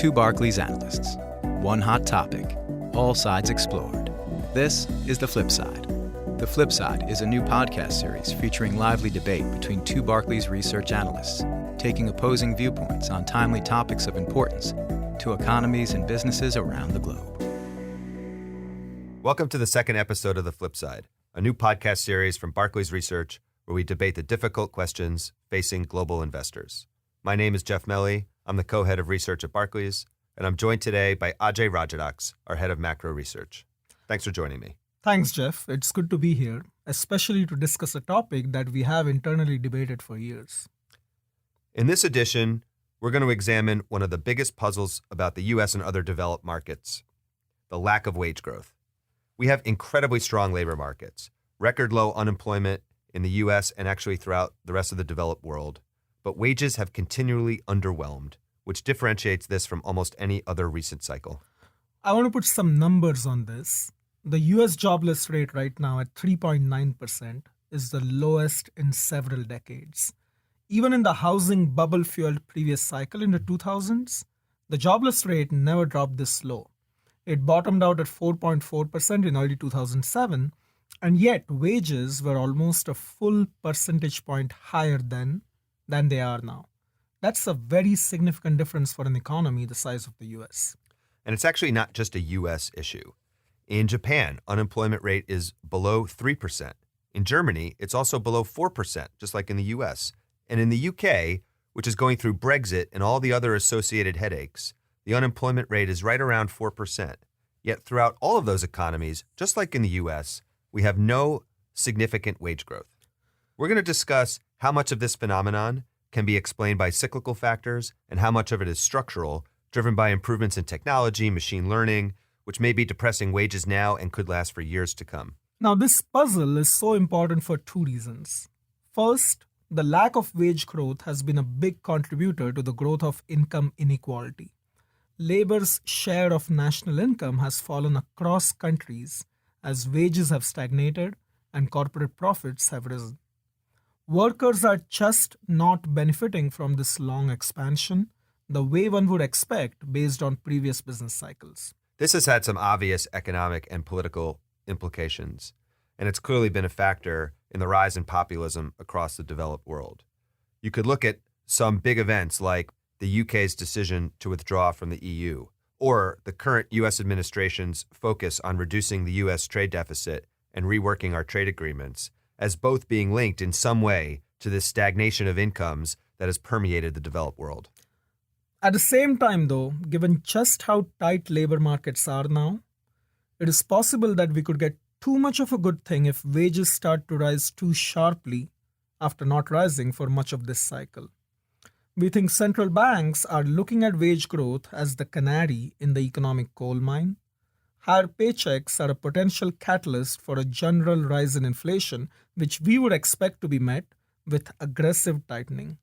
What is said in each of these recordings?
Two Barclays analysts, one hot topic, all sides explored. This is The Flip Side. The Flip Side is a new podcast series featuring lively debate between two Barclays research analysts, taking opposing viewpoints on timely topics of importance to economies and businesses around the globe. Welcome to the second episode of The Flip Side, a new podcast series from Barclays Research where we debate the difficult questions facing global investors. My name is Jeff Meli. I'm the co-head of research at Barclays, and I'm joined today by Ajay Rajadhyaksha, our head of macro research. Thanks for joining me. Thanks, Jeff. It's good to be here, especially to discuss a topic that we have internally debated for years. In this edition, we're going to examine one of the biggest puzzles about the U.S. and other developed markets, the lack of wage growth. We have incredibly strong labor markets, record low unemployment in the U.S. and actually throughout the rest of the developed world, but wages have continually underwhelmed, which differentiates this from almost any other recent cycle. I want to put some numbers on this. The U.S. jobless rate right now at 3.9% is the lowest in several decades. Even in the housing bubble-fueled previous cycle in the 2000s, the jobless rate never dropped this low. It bottomed out at 4.4% in early 2007, and yet wages were almost a full percentage point higher than they are now. That's a very significant difference for an economy the size of the U.S. And it's actually not just a U.S. issue. In Japan, unemployment rate is below 3%. In Germany, it's also below 4%, just like in the U.S. And in the U.K., which is going through Brexit and all the other associated headaches, the unemployment rate is right around 4%. Yet throughout all of those economies, just like in the U.S., we have no significant wage growth. We're going to discuss how much of this phenomenon can be explained by cyclical factors and how much of it is structural, driven by improvements in technology, machine learning, which may be depressing wages now and could last for years to come. Now, this puzzle is so important for two reasons. First, the lack of wage growth has been a big contributor to the growth of income inequality. Labor's share of national income has fallen across countries as wages have stagnated and corporate profits have risen. Workers are just not benefiting from this long expansion the way one would expect based on previous business cycles. This has had some obvious economic and political implications, and it's clearly been a factor in the rise in populism across the developed world. You could look at some big events like the UK's decision to withdraw from the EU, or the current U.S. administration's focus on reducing the U.S. trade deficit and reworking our trade agreements, as both being linked in some way to this stagnation of incomes that has permeated the developed world. At the same time, though, given just how tight labor markets are now, it is possible that we could get too much of a good thing if wages start to rise too sharply after not rising for much of this cycle. We think central banks are looking at wage growth as the canary in the economic coal mine. Higher paychecks are a potential catalyst for a general rise in inflation, which we would expect to be met with aggressive tightening.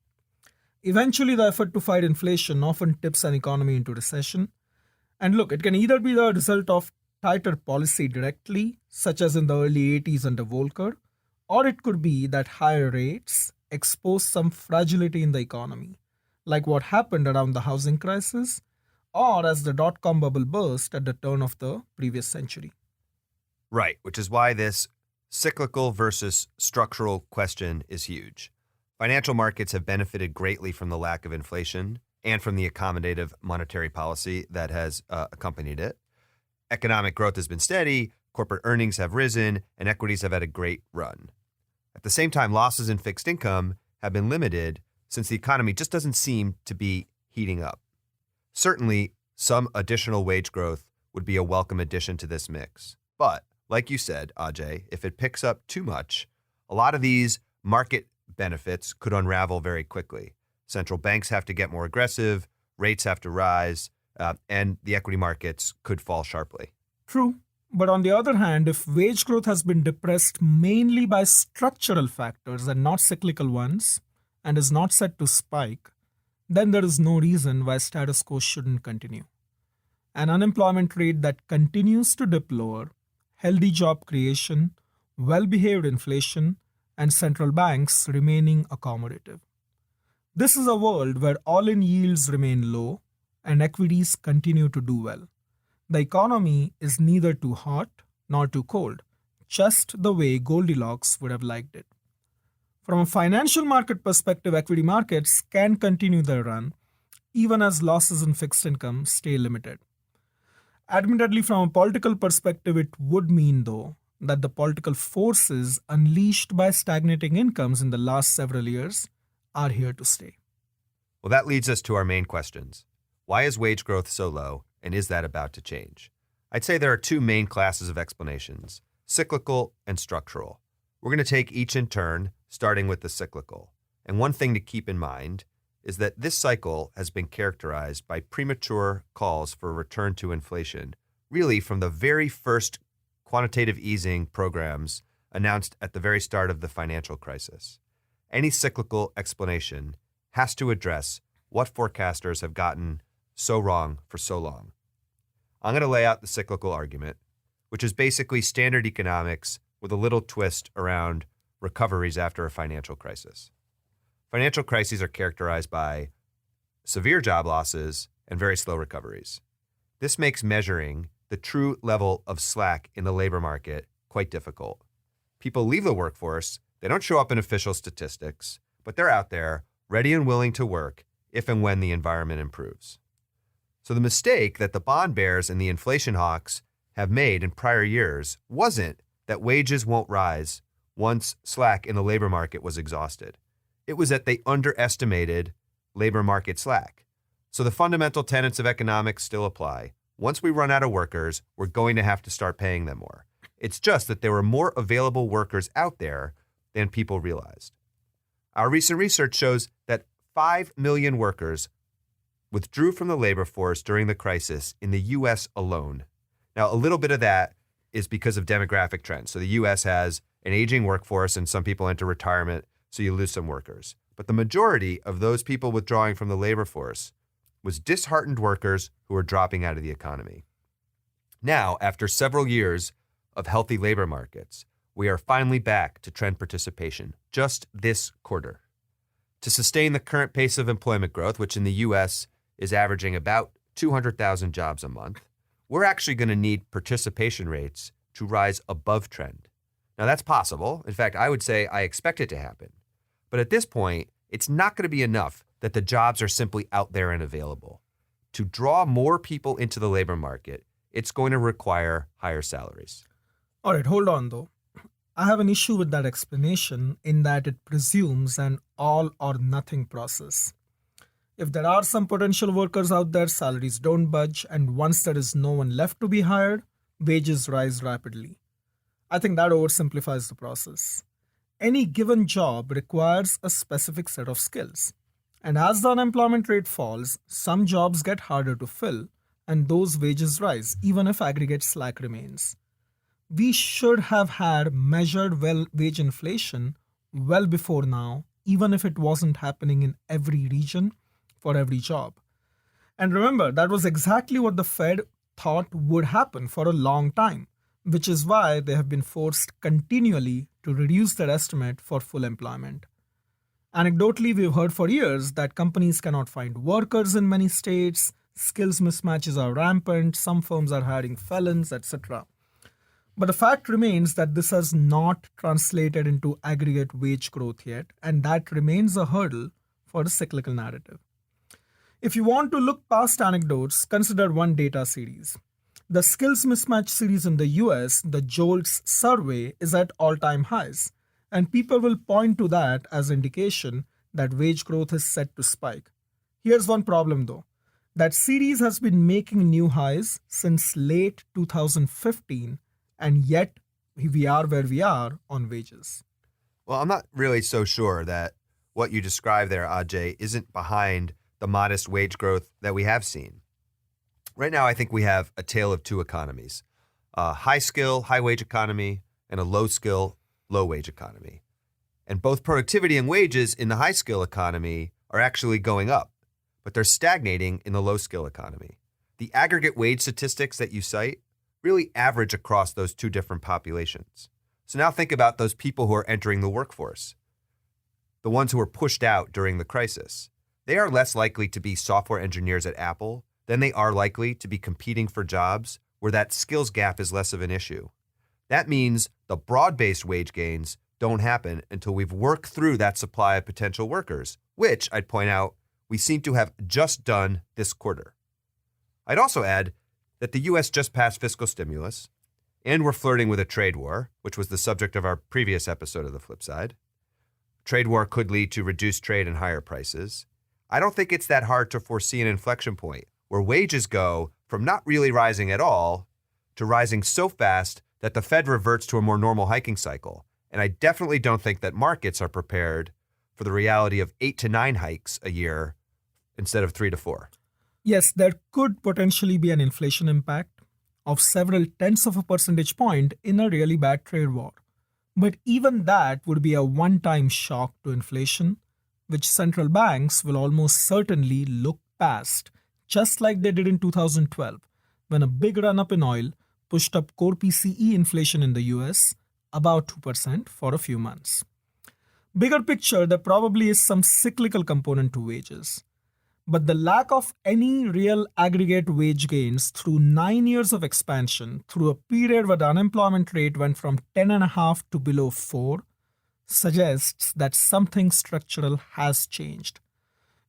Eventually, the effort to fight inflation often tips an economy into recession. And look, it can either be the result of tighter policy directly, such as in the early 80s under Volcker, or it could be that higher rates expose some fragility in the economy, like what happened around the housing crisis, or as the dot-com bubble burst at the turn of the previous century. Right, which is why this cyclical versus structural question is huge. Financial markets have benefited greatly from the lack of inflation and from the accommodative monetary policy that has accompanied it. Economic growth has been steady, corporate earnings have risen, and equities have had a great run. At the same time, losses in fixed income have been limited since the economy just doesn't seem to be heating up. Certainly, some additional wage growth would be a welcome addition to this mix. But, like you said, Ajay, if it picks up too much, a lot of these market benefits could unravel very quickly. Central banks have to get more aggressive, rates have to rise, and the equity markets could fall sharply. True. But on the other hand, if wage growth has been depressed mainly by structural factors and not cyclical ones, and is not set to spike, then there is no reason why status quo shouldn't continue. An unemployment rate that continues to dip lower, healthy job creation, well-behaved inflation, and central banks remaining accommodative. This is a world where all-in yields remain low and equities continue to do well. The economy is neither too hot nor too cold, just the way Goldilocks would have liked it. From a financial market perspective, equity markets can continue their run even as losses in fixed income stay limited. Admittedly, from a political perspective, it would mean, though, that the political forces unleashed by stagnating incomes in the last several years are here to stay. Well, that leads us to our main questions. Why is wage growth so low, and is that about to change? I'd say there are two main classes of explanations, cyclical and structural. We're going to take each in turn, starting with the cyclical. And one thing to keep in mind is that this cycle has been characterized by premature calls for a return to inflation, really from the very first quantitative easing programs announced at the very start of the financial crisis. Any cyclical explanation has to address what forecasters have gotten so wrong for so long. I'm going to lay out the cyclical argument, which is basically standard economics with a little twist around recoveries after a financial crisis. Financial crises are characterized by severe job losses and very slow recoveries. This makes measuring the true level of slack in the labor market quite difficult. People leave the workforce, they don't show up in official statistics, but they're out there ready and willing to work if and when the environment improves. So the mistake that the bond bears and the inflation hawks have made in prior years wasn't that wages won't rise once slack in the labor market was exhausted. It was that they underestimated labor market slack. So the fundamental tenets of economics still apply. Once we run out of workers, we're going to have to start paying them more. It's just that there were more available workers out there than people realized. Our recent research shows that 5 million workers withdrew from the labor force during the crisis in the U.S. alone. Now, a little bit of that is because of demographic trends. So the U.S. has an aging workforce and some people enter retirement, so you lose some workers. But the majority of those people withdrawing from the labor force was disheartened workers who are dropping out of the economy. Now, after several years of healthy labor markets, we are finally back to trend participation just this quarter. To sustain the current pace of employment growth, which in the U.S. is averaging about 200,000 jobs a month, we're actually going to need participation rates to rise above trend. Now, that's possible. In fact, I would say I expect it to happen. But at this point, it's not going to be enough that the jobs are simply out there and available. To draw more people into the labor market, it's going to require higher salaries. All right, hold on though. I have an issue with that explanation in that it presumes an all or nothing process. If there are some potential workers out there, salaries don't budge, and once there is no one left to be hired, wages rise rapidly. I think that oversimplifies the process. Any given job requires a specific set of skills. And as the unemployment rate falls, some jobs get harder to fill, and those wages rise, even if aggregate slack remains. We should have had measured wage inflation well before now, even if it wasn't happening in every region for every job. And remember, that was exactly what the Fed thought would happen for a long time, which is why they have been forced continually to reduce their estimate for full employment. Anecdotally, we've heard for years that companies cannot find workers in many states, skills mismatches are rampant, some firms are hiring felons, etc. But the fact remains that this has not translated into aggregate wage growth yet, and that remains a hurdle for the cyclical narrative. If you want to look past anecdotes, consider one data series. The skills mismatch series in the US, the JOLTS survey, is at all-time highs, and people will point to that as indication that wage growth is set to spike. Here's one problem though. That series has been making new highs since late 2015, and yet we are where we are on wages. Well, I'm not really so sure that what you described there, Ajay, isn't behind the modest wage growth that we have seen. Right now, I think we have a tale of two economies, a high skill, high wage economy, and a low skill, low wage economy. And both productivity and wages in the high skill economy are actually going up, but they're stagnating in the low skill economy. The aggregate wage statistics that you cite really average across those two different populations. So now think about those people who are entering the workforce, the ones who were pushed out during the crisis. They are less likely to be software engineers at Apple then they are likely to be competing for jobs where that skills gap is less of an issue. That means the broad-based wage gains don't happen until we've worked through that supply of potential workers, which, I'd point out, we seem to have just done this quarter. I'd also add that the U.S. just passed fiscal stimulus, and we're flirting with a trade war, which was the subject of our previous episode of The Flip Side. Trade war could lead to reduced trade and higher prices. I don't think it's that hard to foresee an inflection point where wages go from not really rising at all to rising so fast that the Fed reverts to a more normal hiking cycle. And I definitely don't think that markets are prepared for the reality of 8 to 9 hikes a year instead of 3 to 4. Yes, there could potentially be an inflation impact of several tenths of a percentage point in a really bad trade war. But even that would be a one-time shock to inflation, which central banks will almost certainly look past, just like they did in 2012, when a big run-up in oil pushed up core PCE inflation in the US about 2% for a few months. Bigger picture, there probably is some cyclical component to wages. But the lack of any real aggregate wage gains through 9 years of expansion, through a period where the unemployment rate went from 10.5 to below 4, suggests that something structural has changed.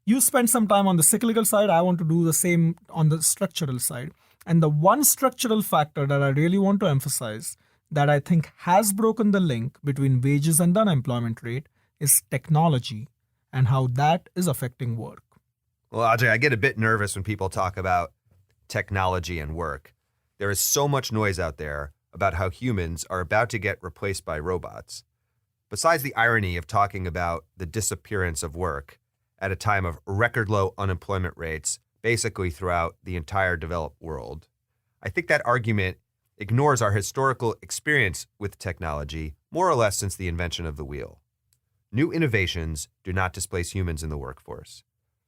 You spent some time on the cyclical side, I want to do the same on the structural side. And the one structural factor that I really want to emphasize that I think has broken the link between wages and the unemployment rate is technology and how that is affecting work. Well, Ajay, I get a bit nervous when people talk about technology and work. There is so much noise out there about how humans are about to get replaced by robots. Besides the irony of talking about the disappearance of work at a time of record low unemployment rates basically throughout the entire developed world, I think that argument ignores our historical experience with technology more or less since the invention of the wheel. New innovations do not displace humans in the workforce.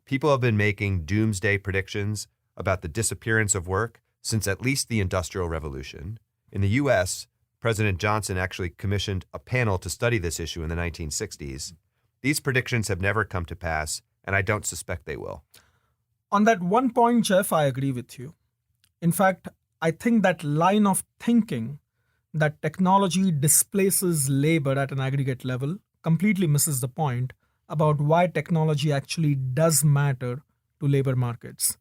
People have been making doomsday predictions about the disappearance of work since at least the Industrial Revolution. In the U.S., President Johnson actually commissioned a panel to study this issue in the 1960s. These predictions have never come to pass, and I don't suspect they will. On that one point, Jeff, I agree with you. In fact, I think that line of thinking that technology displaces labor at an aggregate level completely misses the point about why technology actually does matter to labor markets.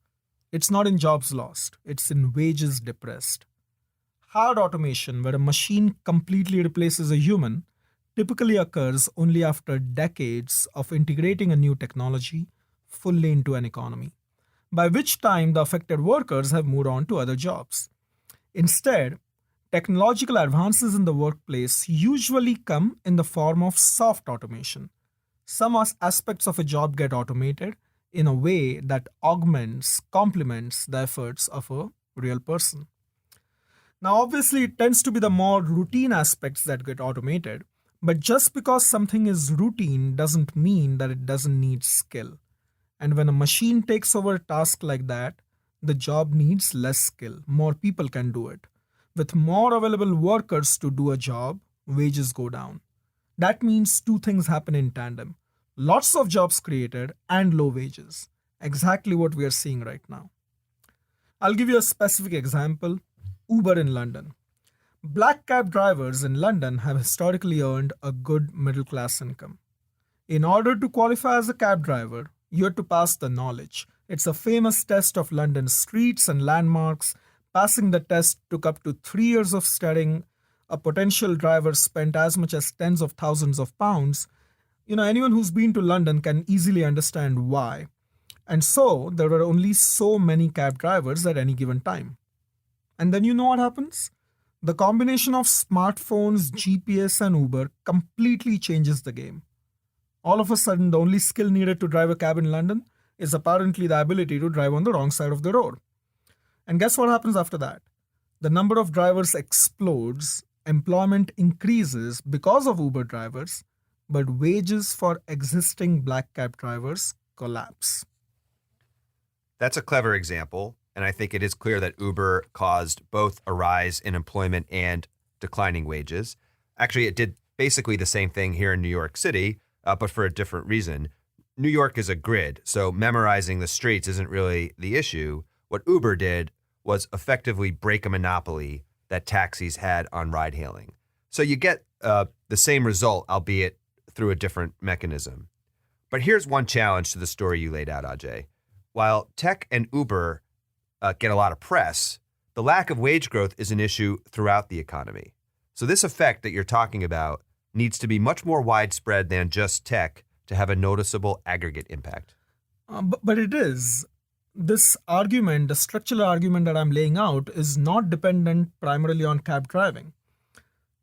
It's not in jobs lost, it's in wages depressed. Hard automation, where a machine completely replaces a human, typically occurs only after decades of integrating a new technology fully into an economy, by which time the affected workers have moved on to other jobs. Instead, technological advances in the workplace usually come in the form of soft automation. Some aspects of a job get automated in a way that complements the efforts of a real person. Now, obviously, it tends to be the more routine aspects that get automated, but just because something is routine doesn't mean that it doesn't need skill. And when a machine takes over a task like that, the job needs less skill. More people can do it. With more available workers to do a job, wages go down. That means two things happen in tandem. Lots of jobs created and low wages. Exactly what we are seeing right now. I'll give you a specific example. Uber in London. Black cab drivers in London have historically earned a good middle class income. In order to qualify as a cab driver, you had to pass the knowledge. It's a famous test of London's streets and landmarks. Passing the test took up to 3 years of studying. A potential driver spent as much as tens of thousands of pounds. Anyone who's been to London can easily understand why. And so, there were only so many cab drivers at any given time. And then you know what happens? The combination of smartphones, GPS, and Uber completely changes the game. All of a sudden, the only skill needed to drive a cab in London is apparently the ability to drive on the wrong side of the road. And guess what happens after that? The number of drivers explodes, employment increases because of Uber drivers, but wages for existing black cab drivers collapse. That's a clever example, and I think it is clear that Uber caused both a rise in employment and declining wages. Actually, it did basically the same thing here in New York City, but for a different reason. New York is a grid, so memorizing the streets isn't really the issue. What Uber did was effectively break a monopoly that taxis had on ride hailing. So you get the same result, albeit through a different mechanism. But here's one challenge to the story you laid out, Ajay. While tech and Uber get a lot of press, the lack of wage growth is an issue throughout the economy. So this effect that you're talking about needs to be much more widespread than just tech to have a noticeable aggregate impact. But it is. This argument, the structural argument that I'm laying out, is not dependent primarily on cab driving.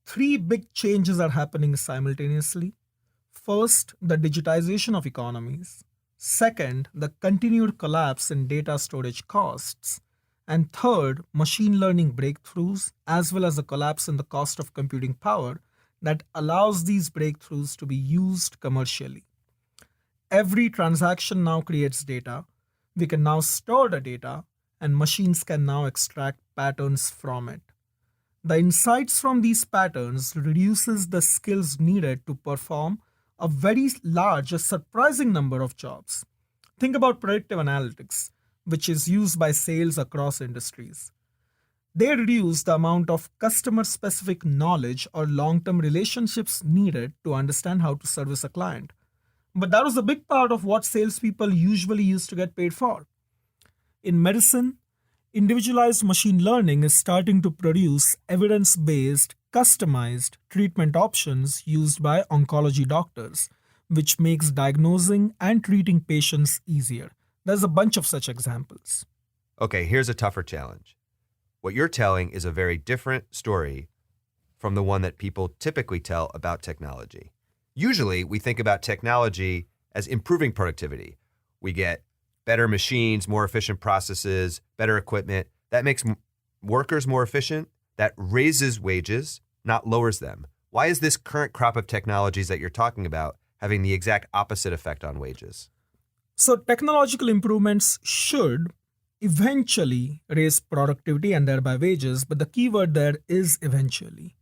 Three big changes are happening simultaneously. First, the digitization of economies. Second, the continued collapse in data storage costs. And third, machine learning breakthroughs, as well as the collapse in the cost of computing power that allows these breakthroughs to be used commercially. Every transaction now creates data. We can now store the data, and machines can now extract patterns from it. The insights from these patterns reduces the skills needed to perform a very large, a surprising number of jobs. Think about predictive analytics, which is used by sales across industries. They reduce the amount of customer-specific knowledge or long-term relationships needed to understand how to service a client. But that was a big part of what salespeople usually used to get paid for. In medicine, individualized machine learning is starting to produce evidence-based, customized treatment options used by oncology doctors, which makes diagnosing and treating patients easier. There's a bunch of such examples. Okay, here's a tougher challenge. What you're telling is a very different story from the one that people typically tell about technology. Usually, we think about technology as improving productivity. We get better machines, more efficient processes, better equipment. That makes workers more efficient. That raises wages, not lowers them. Why is this current crop of technologies that you're talking about having the exact opposite effect on wages? So technological improvements should eventually raise productivity and thereby wages, but the key word there is eventually.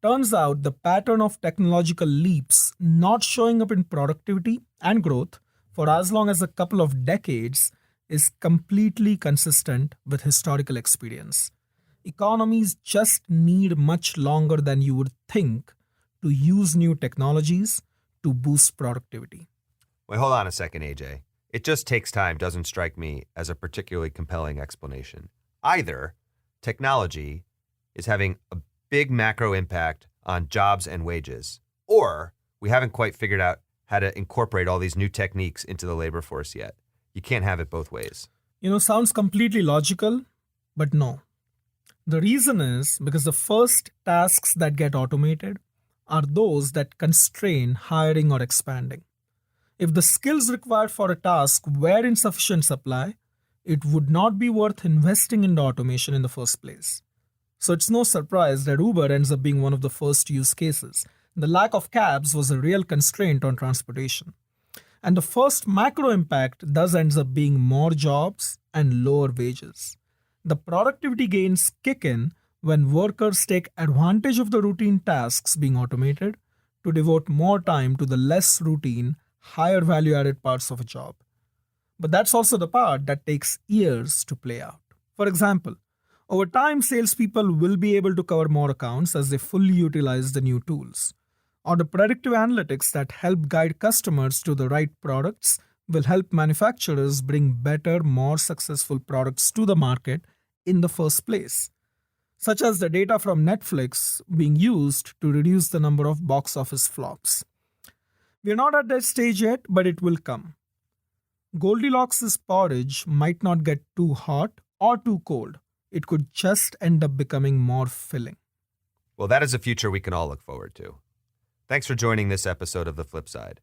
Turns out the pattern of technological leaps not showing up in productivity and growth for as long as a couple of decades is completely consistent with historical experience. Economies just need much longer than you would think to use new technologies to boost productivity. Wait, hold on a second, AJ. It just takes time doesn't strike me as a particularly compelling explanation. Either technology is having a big macro impact on jobs and wages, or we haven't quite figured out how to incorporate all these new techniques into the labor force yet. You can't have it both ways. Sounds completely logical, but no. The reason is because the first tasks that get automated are those that constrain hiring or expanding. If the skills required for a task were in sufficient supply, it would not be worth investing in the automation in the first place. So it's no surprise that Uber ends up being one of the first use cases. The lack of cabs was a real constraint on transportation. And the first macro impact thus ends up being more jobs and lower wages. The productivity gains kick in when workers take advantage of the routine tasks being automated to devote more time to the less routine, higher value-added parts of a job. But that's also the part that takes years to play out. For example, over time, salespeople will be able to cover more accounts as they fully utilize the new tools. Or the predictive analytics that help guide customers to the right products will help manufacturers bring better, more successful products to the market in the first place, such as the data from Netflix being used to reduce the number of box office flops. We're not at that stage yet, but it will come. Goldilocks' porridge might not get too hot or too cold. It could just end up becoming more filling. Well, that is a future we can all look forward to. Thanks for joining this episode of The Flip Side.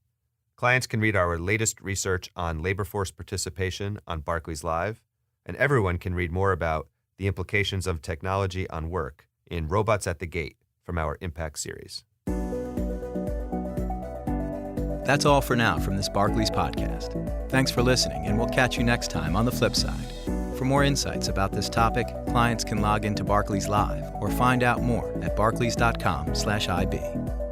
Clients can read our latest research on labor force participation on Barclays Live, and everyone can read more about the implications of technology on work in Robots at the Gate from our Impact series. That's all for now from this Barclays podcast. Thanks for listening, and we'll catch you next time on The Flip Side. For more insights about this topic, clients can log into Barclays Live or find out more at barclays.com/IB.